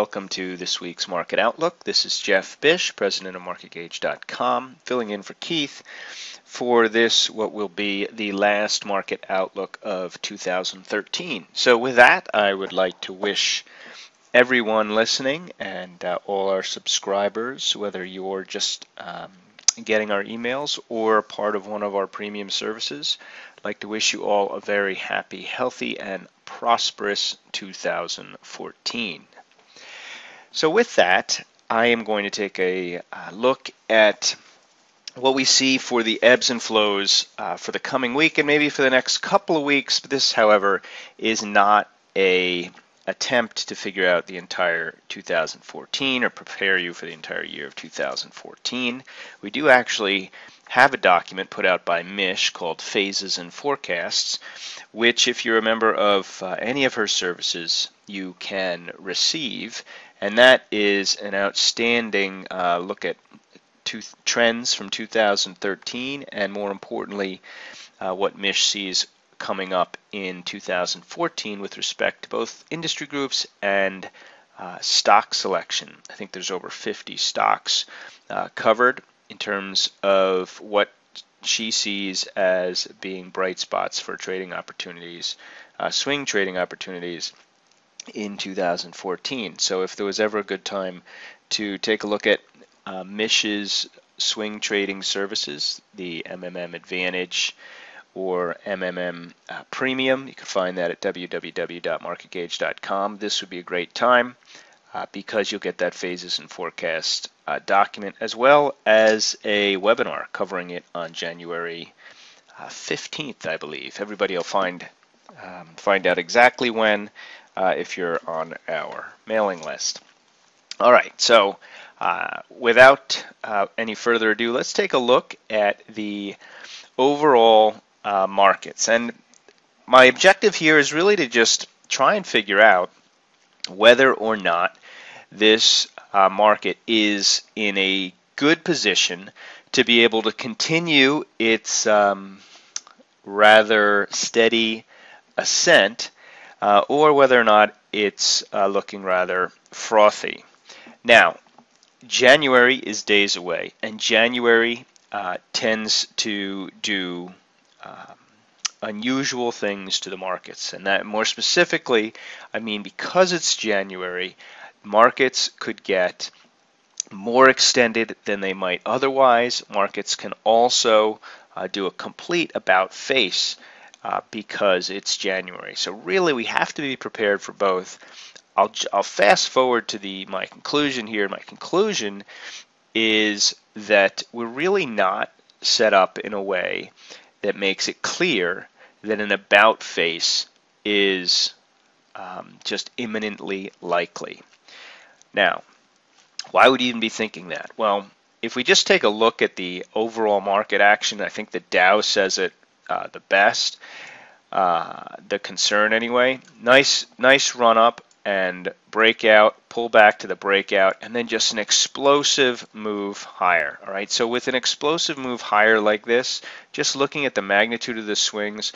welcome to this week's Market Outlook. This is Jeff Bish, president of MarketGauge.com, filling in for Keith for this, what will be the last Market Outlook of 2013. So with that, I would like to wish everyone listening and all our subscribers, whether you're just getting our emails or part of one of our premium services, I'd like to wish you all a very happy, healthy, and prosperous 2014. So with that, I am going to take a look at what we see for the ebbs and flows for the coming week and maybe for the next couple of weeks. This, however, is not a attempt to figure out the entire 2014 or prepare you for the entire year of 2014. We do actually have a document put out by Mish called Phases and Forecasts, which, if you're a member of any of her services, you can receive, and that is an outstanding look at trends from 2013 and, more importantly, what Mish sees coming up in 2014 with respect to both industry groups and stock selection. I think there's over 50 stocks covered in terms of what she sees as being bright spots for trading opportunities, swing trading opportunities in 2014. So if there was ever a good time to take a look at Mish's swing trading services, the MMM Advantage or MMM Premium, you can find that at www.marketgauge.com. This would be a great time because you'll get that Phases and Forecast document, as well as a webinar covering it on January 15th, I believe. Everybody will find out exactly when if you're on our mailing list. All right, so without any further ado, let's take a look at the overall markets. And my objective here is really to just try and figure out whether or not this market is in a good position to be able to continue its rather steady ascent, or whether or not it's looking rather frothy. Now, January is days away, and January tends to do unusual things to the markets. And that, more specifically, I mean, because it's January, markets could get more extended than they might otherwise. Markets can also do a complete about face because it's January. So really, we have to be prepared for both. I'll fast forward to my conclusion here. My conclusion is that we're really not set up in a way that makes it clear that an about face is just imminently likely. Now, why would you even be thinking that? Well, if we just take a look at the overall market action, I think the Dow says it the best. The concern anyway. Nice run up and breakout, pull back to the breakout, and then just an explosive move higher. All right, so with an explosive move higher like this, just looking at the magnitude of the swings,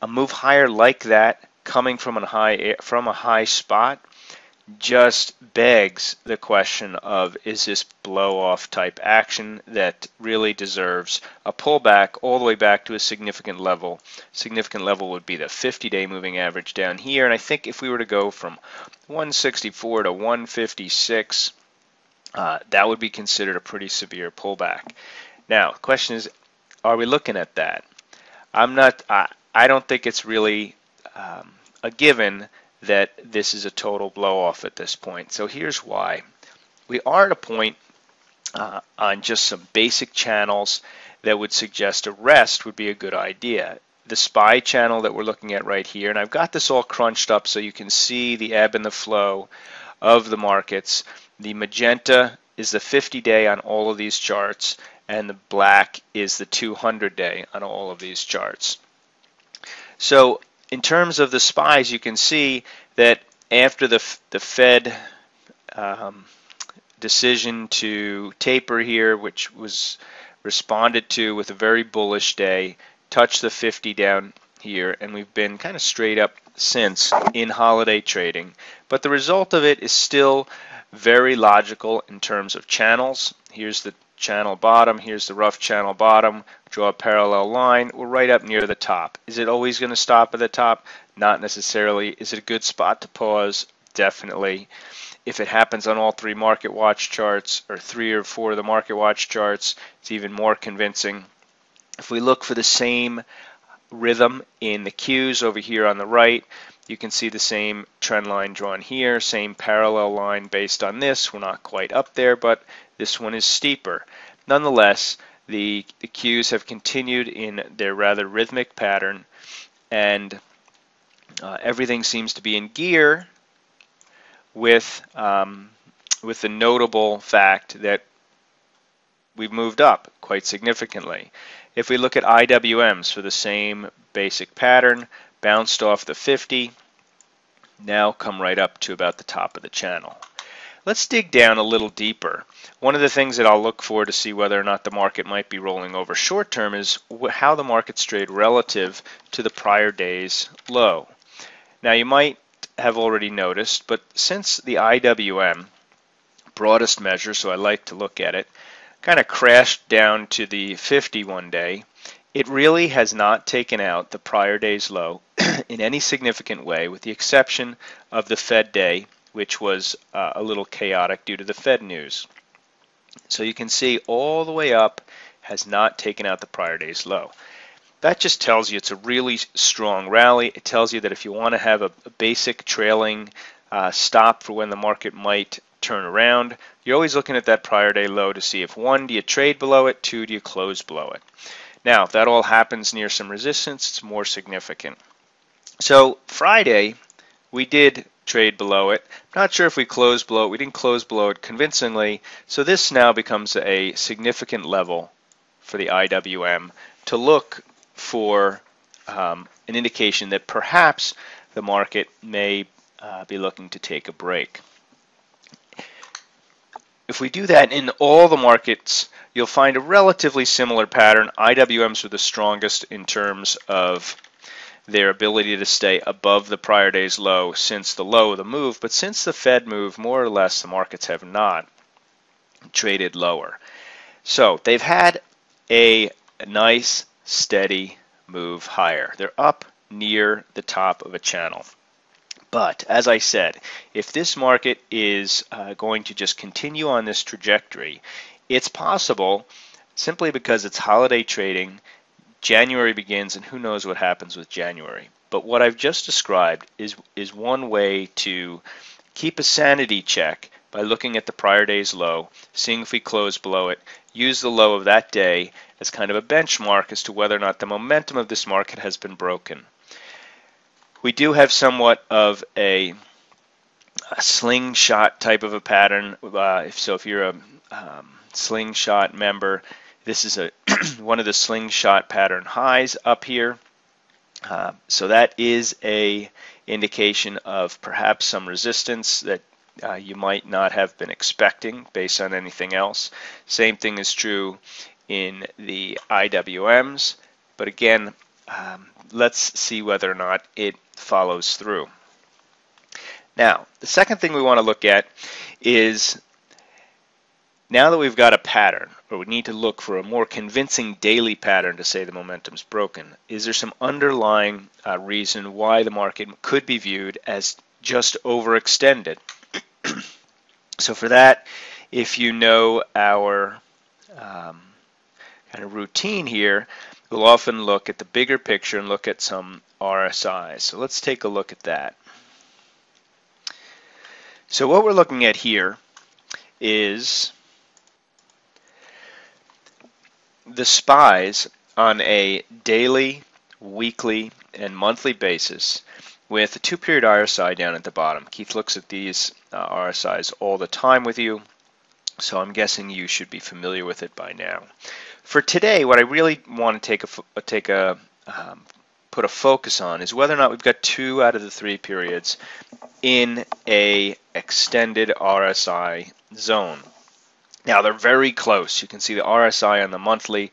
a move higher like that coming from a high spot just begs the question of, is this blow-off type action that really deserves a pullback all the way back to a significant level? Significant level would be the 50-day moving average down here, and I think if we were to go from 164 to 156, that would be considered a pretty severe pullback. Now, the question is, are we looking at that? I don't think it's really a given that this is a total blow-off at this point. So here's why. We are at a point on just some basic channels that would suggest a rest would be a good idea. The SPY channel that we're looking at right here, and I've got this all crunched up so you can see the ebb and the flow of the markets. The magenta is the 50-day on all of these charts, and the black is the 200-day on all of these charts. So in terms of the SPYs, you can see that after the Fed decision to taper here, which was responded to with a very bullish day, touched the 50 down here, and we've been kind of straight up since in holiday trading. But the result of it is still very logical in terms of channels. Here's the channel bottom, here's the rough channel bottom, draw a parallel line, we're right up near the top. Is it always going to stop at the top? Not necessarily. Is it a good spot to pause? Definitely. If it happens on all 3 market watch charts, or 3 or 4 of the market watch charts, it's even more convincing. If we look for the same rhythm in the Qs over here on the right, you can see the same trend line drawn here, same parallel line based on this. We're not quite up there, but this one is steeper. Nonetheless, the Qs have continued in their rather rhythmic pattern, and everything seems to be in gear, with the notable fact that we've moved up quite significantly. If we look at IWMs for the same basic pattern, bounced off the 50, now come right up to about the top of the channel. Let's dig down a little deeper. One of the things that I'll look for to see whether or not the market might be rolling over short term is how the markets trade relative to the prior day's low. Now you might have already noticed, but since the IWM, broadest measure, so I like to look at it, kind of crashed down to the 50 one day, it really has not taken out the prior day's low in any significant way, with the exception of the Fed day, which was a little chaotic due to the Fed news. So you can see all the way up has not taken out the prior day's low. That just tells you it's a really strong rally. It tells you that if you want to have a basic trailing stop for when the market might turn around, you're always looking at that prior day low to see if 1, do you trade below it, 2, do you close below it. Now, if that all happens near some resistance, it's more significant. So Friday, we did trade below it. Not sure if we closed below it. We didn't close below it convincingly. So this now becomes a significant level for the IWM to look for an indication that perhaps the market may be looking to take a break. If we do that in all the markets, you'll find a relatively similar pattern. IWMs are the strongest in terms of their ability to stay above the prior day's low since the low of the move, but since the Fed move, more or less, the markets have not traded lower. So they've had a nice, steady move higher. They're up near the top of a channel. But as I said, if this market is going to just continue on this trajectory, it's possible, simply because it's holiday trading, January begins, and who knows what happens with January. But what I've just described is one way to keep a sanity check by looking at the prior day's low, seeing if we close below it, use the low of that day as kind of a benchmark as to whether or not the momentum of this market has been broken. We do have somewhat of a slingshot type of a pattern. If you're a slingshot member, this is one of the slingshot pattern highs up here. So that is a indication of perhaps some resistance that you might not have been expecting based on anything else. Same thing is true in the IWMs, but again, let's see whether or not it follows through. Now, the second thing we want to look at is, now that we've got a pattern, or we need to look for a more convincing daily pattern to say the momentum's broken, is there some underlying reason why the market could be viewed as just overextended? So for that, if you know our kind of routine here, we'll often look at the bigger picture and look at some RSIs. So let's take a look at that. So what we're looking at here is the SPYs on a daily, weekly, and monthly basis with a 2-period RSI down at the bottom. Keith looks at these RSIs all the time with you, so I'm guessing you should be familiar with it by now. For today, what I really want to put a focus on is whether or not we've got 2 out of the 3 periods in a extended RSI zone. Now they're very close. You can see the RSI on the monthly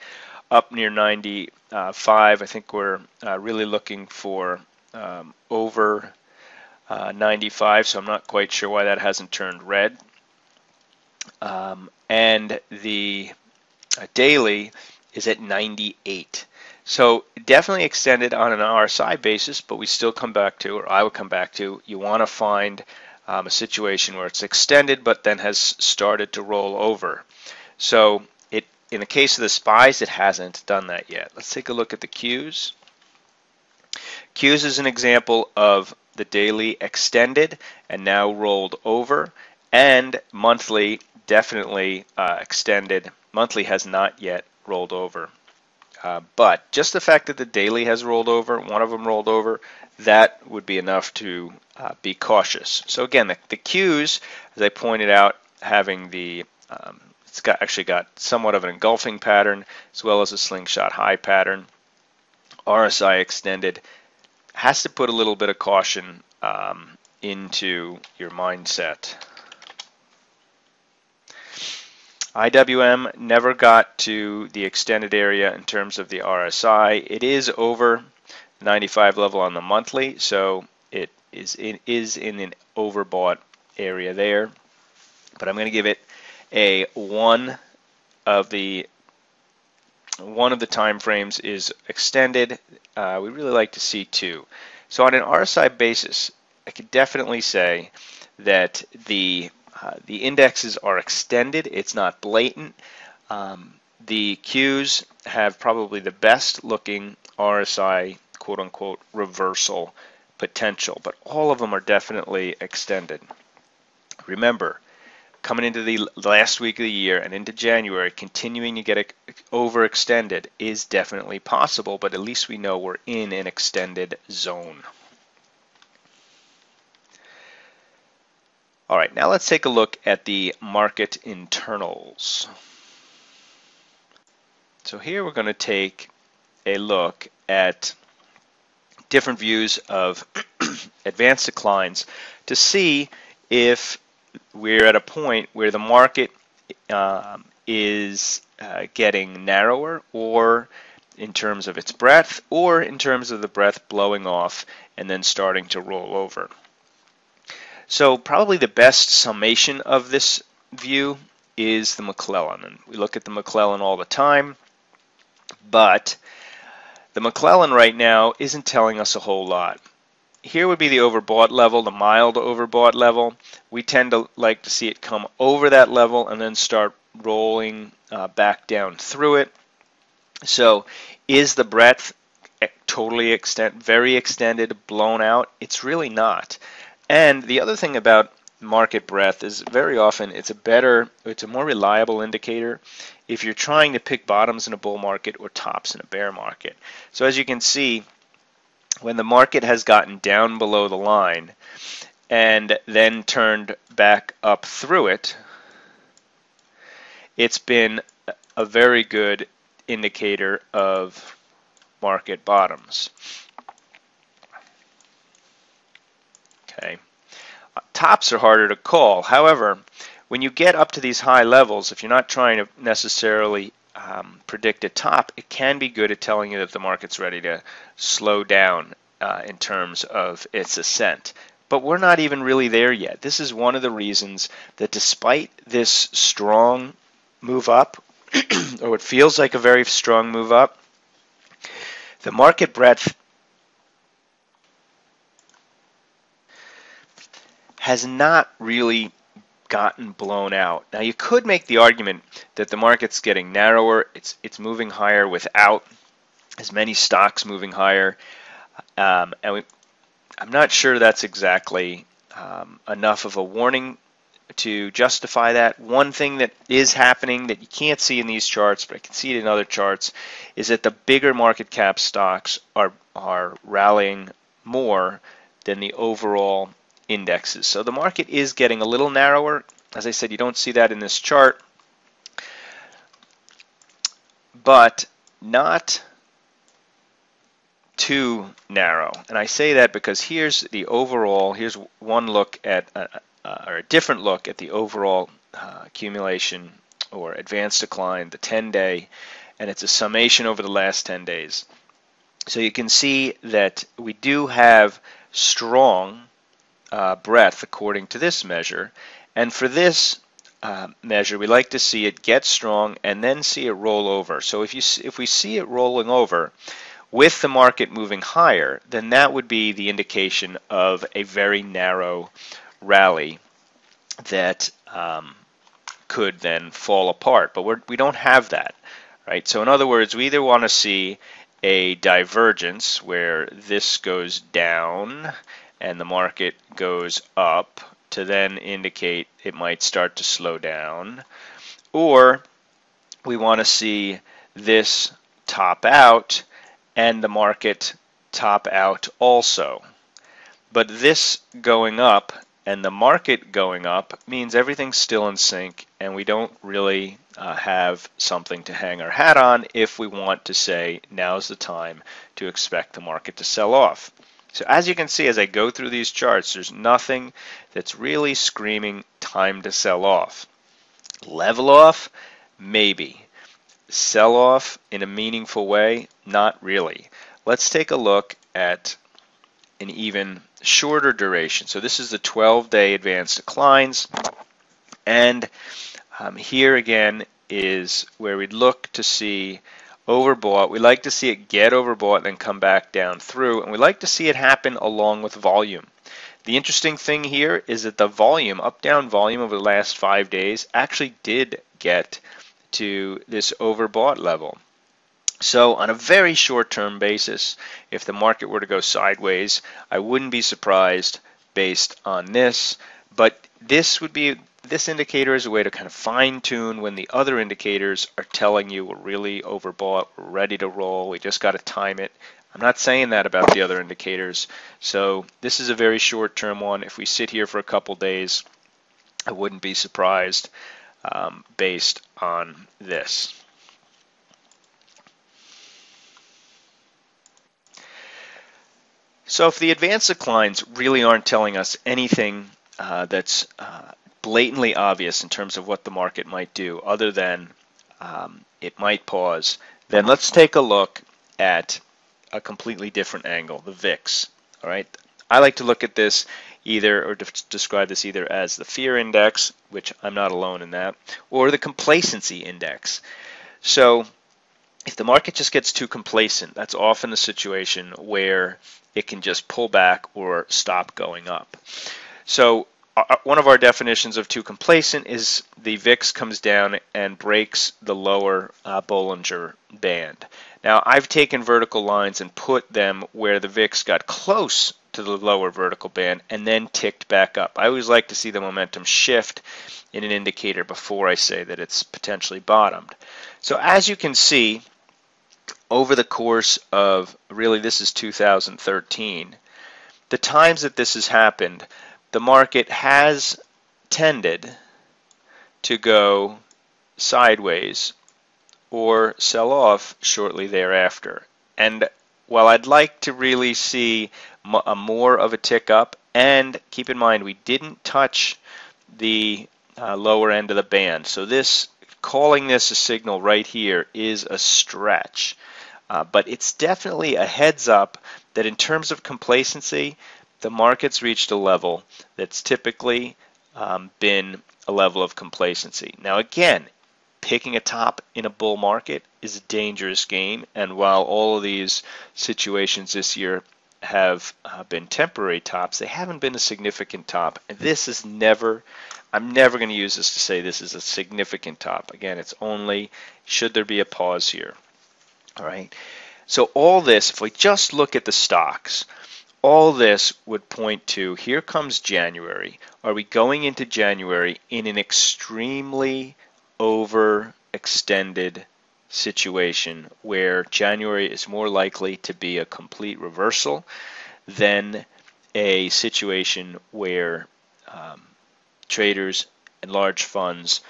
up near 95. I think we're really looking for over 95, so I'm not quite sure why that hasn't turned red. And the daily is at 98. So definitely extended on an RSI basis, but we still come back to, or I would come back to, you want to find a situation where it's extended but then has started to roll over. So in the case of the SPYs, it hasn't done that yet. Let's take a look at the Qs. Qs is an example of the daily extended and now rolled over, and monthly definitely extended. Monthly has not yet rolled over. But just the fact that the daily has rolled over, one of them rolled over, that would be enough to be cautious. So again, the Qs, as I pointed out, having the it's actually got somewhat of an engulfing pattern as well as a slingshot high pattern. RSI extended has to put a little bit of caution into your mindset. IWM never got to the extended area in terms of the RSI. It is over 95 level on the monthly, so it is in an overbought area there. But I'm going to give it a one of the time frames is extended. We really like to see two. So on an RSI basis, I could definitely say that the indexes are extended. It's not blatant. The Qs have probably the best looking RSI quote-unquote reversal potential, but all of them are definitely extended. Remember, coming into the last week of the year and into January, continuing to get overextended is definitely possible, but at least we know we're in an extended zone. All right, now let's take a look at the market internals. So here we're going to take a look at different views of advanced declines to see if we're at a point where the market is getting narrower, or in terms of its breadth, or in terms of the breadth blowing off and then starting to roll over. So probably the best summation of this view is the McClellan. And we look at the McClellan all the time, but the McClellan right now isn't telling us a whole lot. Here would be the overbought level, the mild overbought level. We tend to like to see it come over that level and then start rolling back down through it. So is the breadth totally very extended, blown out? It's really not. And the other thing about market breadth is very often it's a more reliable indicator if you're trying to pick bottoms in a bull market or tops in a bear market. So as you can see, when the market has gotten down below the line and then turned back up through it, it's been a very good indicator of market bottoms. Okay. Tops are harder to call. However, when you get up to these high levels, if you're not trying to necessarily predict a top, it can be good at telling you that the market's ready to slow down in terms of its ascent. But we're not even really there yet. This is one of the reasons that despite this strong move up, or what feels like a very strong move up, the market breadth has not really gotten blown out. Now you could make the argument that the market's getting narrower, it's moving higher without as many stocks moving higher, and I'm not sure that's exactly enough of a warning to justify that. One thing that is happening that you can't see in these charts, but I can see it in other charts, is that the bigger market cap stocks are rallying more than the overall indexes. So the market is getting a little narrower. As I said, you don't see that in this chart, but not too narrow. And I say that because here's the overall, here's one look at, or a different look at the overall accumulation or advanced decline, the 10-day, and it's a summation over the last 10 days. So you can see that we do have strong breadth according to this measure, and for this measure we like to see it get strong and then see it roll over. So if we see it rolling over with the market moving higher, then that would be the indication of a very narrow rally that could then fall apart. But we don't have that, right? So in other words, we either want to see a divergence where this goes down and the market goes up to then indicate it might start to slow down, or we want to see this top out and the market top out also. But this going up and the market going up means everything's still in sync, and we don't really have something to hang our hat on if we want to say now's the time to expect the market to sell off. So as you can see, as I go through these charts, there's nothing that's really screaming time to sell off. Level off? Maybe. Sell off in a meaningful way? Not really. Let's take a look at an even shorter duration. So this is the 12-day advanced declines, and here again is where we'd look to see overbought. We like to see it get overbought and then come back down through, and we like to see it happen along with volume. The interesting thing here is that the volume, up-down volume over the last 5 days, actually did get to this overbought level. So on a very short-term basis, if the market were to go sideways, I wouldn't be surprised based on this, but this indicator is a way to kind of fine-tune when the other indicators are telling you we're really overbought, we're ready to roll, we just got to time it. I'm not saying that about the other indicators. So this is a very short-term one. If we sit here for a couple days, I wouldn't be surprised based on this. So if the advanced declines really aren't telling us anything that's blatantly obvious in terms of what the market might do, other than it might pause, then let's take a look at a completely different angle, the VIX. All right, I like to look at this describe this either as the fear index, which I'm not alone in that, or the complacency index. So if the market just gets too complacent, that's often the situation where it can just pull back or stop going up. So one of our definitions of too complacent is the VIX comes down and breaks the lower Bollinger Band. Now I've taken vertical lines and put them where the VIX got close to the lower vertical band and then ticked back up. I always like to see the momentum shift in an indicator before I say that it's potentially bottomed. So as you can see, over the course of, really this is 2013, the times that this has happened, the market has tended to go sideways or sell off shortly thereafter. And while I'd like to really see more of a tick up, and keep in mind we didn't touch the lower end of the band, so calling this a signal right here is a stretch. But it's definitely a heads up that in terms of complacency, the market's reached a level that's typically been a level of complacency. Now again, picking a top in a bull market is a dangerous game, and while all of these situations this year have been temporary tops, they haven't been a significant top. And this is I'm never going to use this to say this is a significant top. Again, it's only should there be a pause here. All right. So all this, if we just look at the stocks, all this would point to, here comes January. Are we going into January in an extremely overextended situation where January is more likely to be a complete reversal than a situation where traders and large funds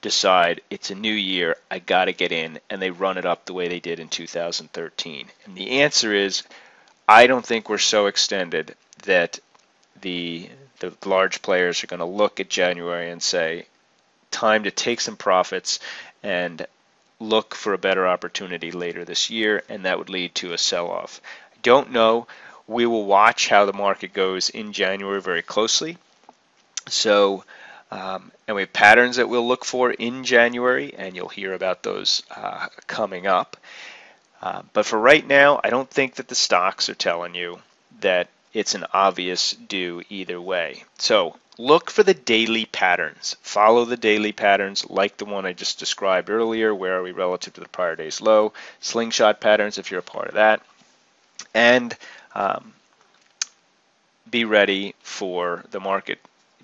decide it's a new year, I got to get in, and they run it up the way they did in 2013? And the answer is, I don't think we're so extended that the large players are going to look at January and say, time to take some profits and look for a better opportunity later this year, and that would lead to a sell-off. I don't know. We will watch how the market goes in January very closely. So, and we have patterns that we'll look for in January, and you'll hear about those coming up. But for right now, I don't think that the stocks are telling you that it's an obvious do either way. So look for the daily patterns. Follow the daily patterns like the one I just described earlier. Where are we relative to the prior day's low? Slingshot patterns if you're a part of that. And be ready for the market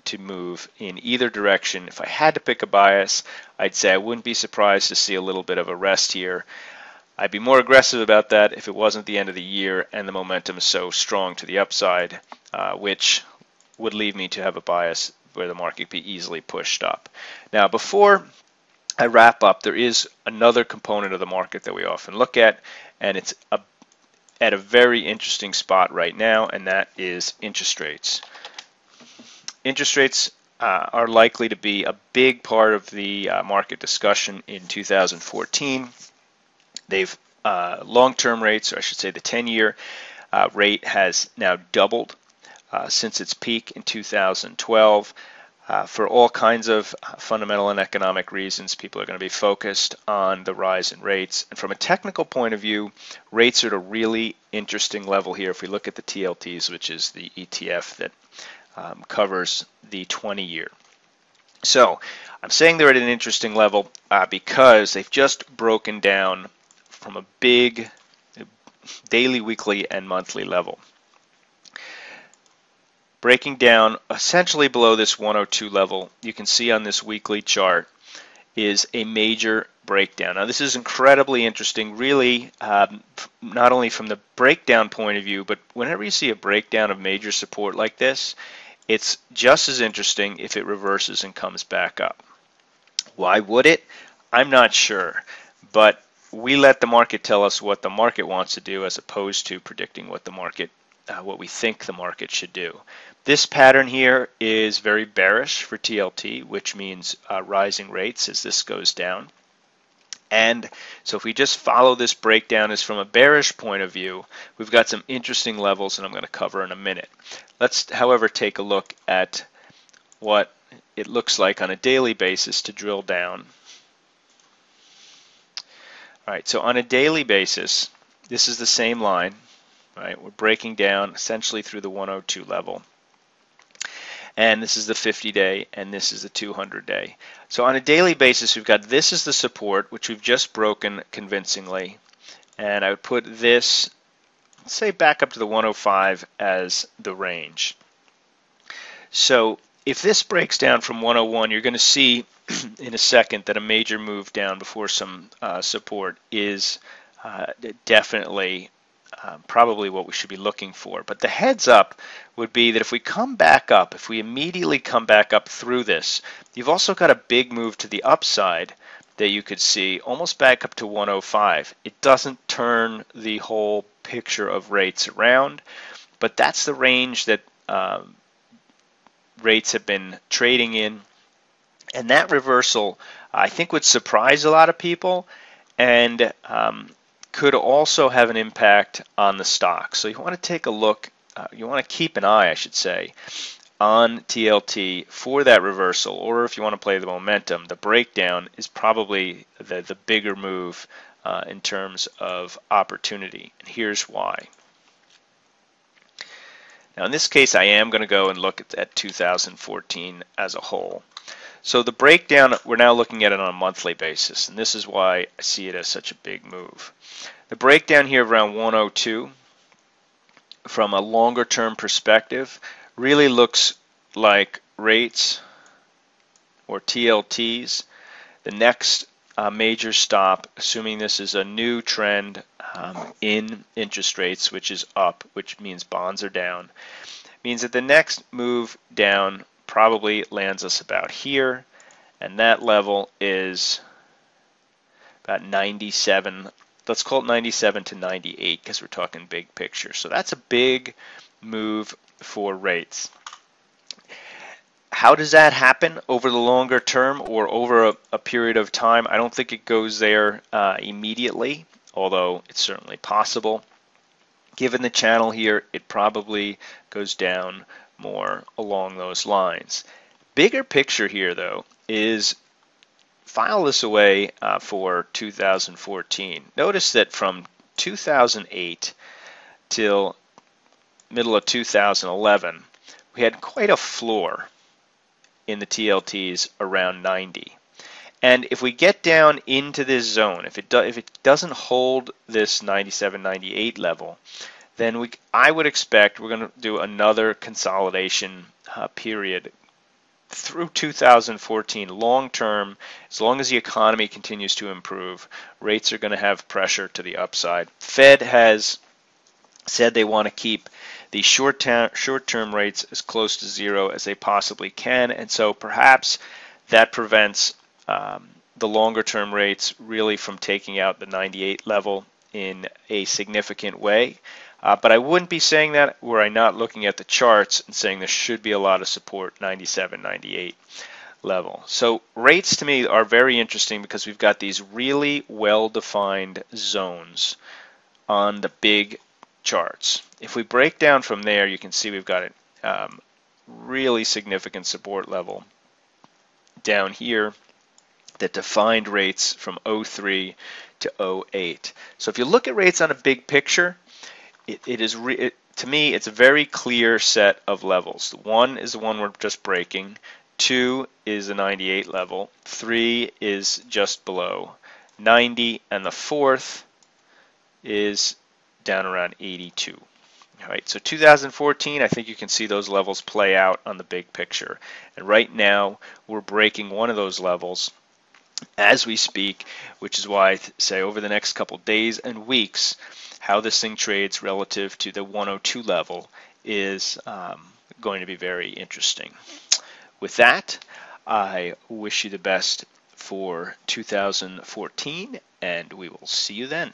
to move in either direction. If I had to pick a bias, I'd say I wouldn't be surprised to see a little bit of a rest here. I'd be more aggressive about that if it wasn't the end of the year and the momentum is so strong to the upside, which would lead me to have a bias where the market could be easily pushed up. Now, before I wrap up, there is another component of the market that we often look at, and it's at a very interesting spot right now, and that is interest rates. Interest rates are likely to be a big part of the market discussion in 2014. They've long-term rates, or I should say the 10-year rate has now doubled since its peak in 2012. For all kinds of fundamental and economic reasons, people are going to be focused on the rise in rates. And from a technical point of view, rates are at a really interesting level here. If we look at the TLTs, which is the ETF that covers the 20-year. So I'm saying they're at an interesting level because they've just broken down from a big daily, weekly, and monthly level. Breaking down essentially below this 102 level, you can see on this weekly chart, is a major breakdown. Now this is incredibly interesting, really, not only from the breakdown point of view, but whenever you see a breakdown of major support like this, it's just as interesting if it reverses and comes back up. Why would it? I'm not sure, but we let the market tell us what the market wants to do as opposed to predicting what the market, what we think the market should do. This pattern here is very bearish for TLT, which means rising rates as this goes down. And so if we just follow this breakdown as from a bearish point of view, we've got some interesting levels, and I'm going to cover in a minute. Let's, however, take a look at what it looks like on a daily basis to drill down. All right, so on a daily basis, this is the same line. Right, we're breaking down essentially through the 102 level. And this is the 50-day, and this is the 200-day. So on a daily basis, we've got this is the support, which we've just broken convincingly. And I would put this, let's say, back up to the 105 as the range. So if this breaks down from 101, you're going to see in a second that a major move down before some support is definitely probably what we should be looking for. But the heads up would be that if we come back up, if we immediately come back up through this, you've also got a big move to the upside that you could see almost back up to 105. It doesn't turn the whole picture of rates around, but that's the range that rates have been trading in. And that reversal, I think, would surprise a lot of people and could also have an impact on the stock. So you want to take a look, you want to keep an eye, I should say, on TLT for that reversal, or if you want to play the momentum, the breakdown is probably the bigger move in terms of opportunity. And here's why. Now in this case, I am going to go and look at 2014 as a whole. So the breakdown, we're now looking at it on a monthly basis, and this is why I see it as such a big move. The breakdown here around 102 from a longer term perspective really looks like rates or TLTs. The next major stop, assuming this is a new trend in interest rates, which is up, which means bonds are down, means that the next move down probably lands us about here, and that level is about 97. Let's call it 97 to 98 because we're talking big picture. So that's a big move for rates. How does that happen over the longer term or over a period of time? I don't think it goes there immediately, although it's certainly possible. Given the channel here, it probably goes down more along those lines. Bigger picture here, though, is file this away for 2014. Notice that from 2008 till middle of 2011, we had quite a floor in the TLTs around 90. And if we get down into this zone, if it doesn't hold this 97, 98 level, then I would expect we're going to do another consolidation period through 2014. Long term, as long as the economy continues to improve, rates are going to have pressure to the upside. Fed has said they want to keep the short-term rates as close to zero as they possibly can, and so perhaps that prevents the longer-term rates really from taking out the 98 level in a significant way. But I wouldn't be saying that were I not looking at the charts and saying there should be a lot of support 97, 98 level. So rates to me are very interesting because we've got these really well-defined zones on the big charts. If we break down from there, you can see we've got a really significant support level down here that defined rates from 03 to 08. So if you look at rates on a big picture, to me, it's a very clear set of levels. One is the one we're just breaking. 2 is the 98 level. 3 is just below 90, and the 4th is down around 82. All right, so 2014, I think you can see those levels play out on the big picture. And right now, we're breaking one of those levels as we speak, which is why I say over the next couple days and weeks, how this thing trades relative to the 102 level is going to be very interesting. With that, I wish you the best for 2014, and we will see you then.